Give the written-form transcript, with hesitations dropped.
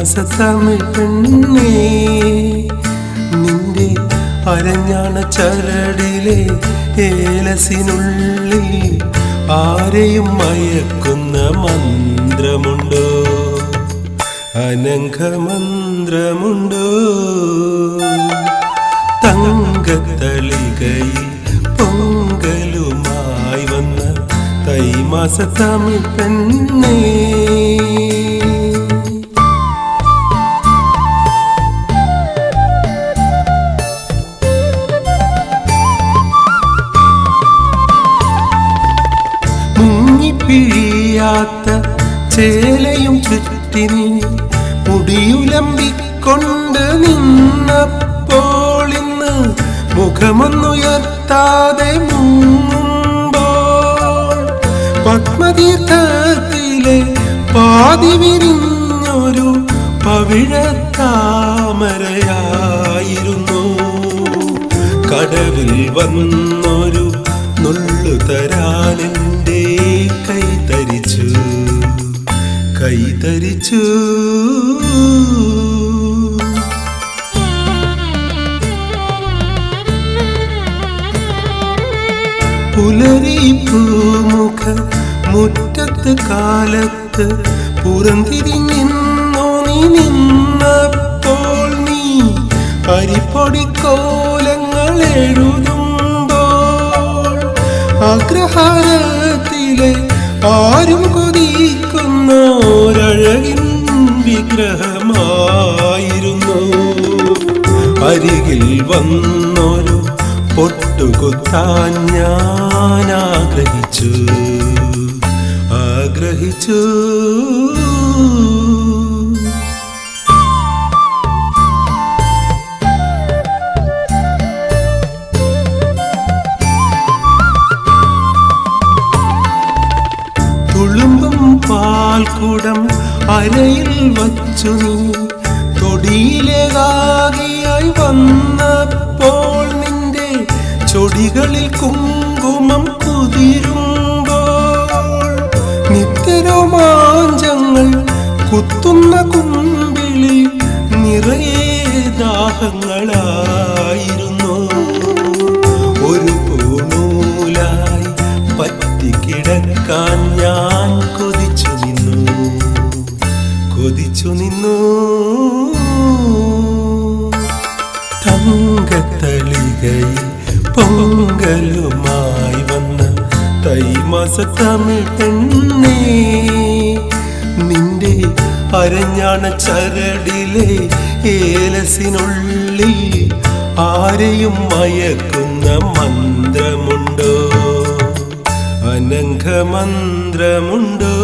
മാസത്തമിഴ് പെണ്ണേ, നിന്റെ അരഞ്ഞാണ ചരടിലെ ഏലസിനുള്ളിൽ ആരെയും മയക്കുന്ന മന്ത്രമുണ്ടോ, അനഘമന്ത്രമുണ്ടോ? തങ്കത്തളികയിൽ പൊങ്കലുമായി വന്ന തൈമാസത്തമിഴ് പെണ്ണേ, മുങ്ങിപ്പിഴിയാത്ത ചേലയും ചുറ്റിനി മുടിയുലമ്പിക്കൊണ്ട് നിന്നപ്പോൾ ഇന്ന് മുഖമൊന്നുയർത്താതെ മുങ്ങുമ്പോൾ പത്മതീർത്ഥത്തിലെ പാതി വിരിഞ്ഞൊരു പവിഴത്താമരയായിരുന്നു. കടവിൽ വന്നൊരു നുള്ളു തരാനെൻ്റെ കൈതരിച്ചു, കൈതരിച്ചു. പുലരിപ്പൂമുഖ മുറ്റത്ത് കാലത്ത് പുറംതിരിഞ്ഞെന്നോ നീ നിന്നപ്പോൾ, നീ അരിപ്പൊടിക്കോലങ്ങൾ എഴുതുമ്പോൾ അഗ്രഹാരത്തിലെ ആരും കൊതിക്കുന്നോരഴകിൻ വിഗ്രഹമായിരുന്നു. അരികിൽ വന്നൊരു പൊട്ടുകുത്താൻ ഞാൻ ആഗ്രഹിച്ചു, ആഗ്രഹിച്ചു. തുളുമ്പും പാൽക്കുടം അരയിൽ വച്ചു നീ തൊടിയിലേകാകിയായി വന്നപ്പോൾ, നിന്റെ ചൊടികളിൽ കുങ്കുമം കുതിരുമ്പോൾ നിത്യരോമാഞ്ചങ്ങൾ കുത്തുന്ന കുമ്പിളി നിറയെ ദാഹങ്ങളായിരുന്നു. ഒരു പൂണൂലായി പറ്റിക്കിടക്കാൻ ഞാൻ കൊതിച്ചു നിന്നു, കൊതിച്ചു നിന്നു. തങ്കത്തളികയിൽ പൊങ്കലുമായി വന്ന തൈമാസത്തമിഴ് പെണ്ണേ, നിന്റെ അരഞ്ഞാണ ചരടിലെ ഏലസിനുള്ളിൽ ആരെയും മയക്കുന്ന മന്ത്രമുണ്ടോ, അനഘമന്ത്രമുണ്ടോ?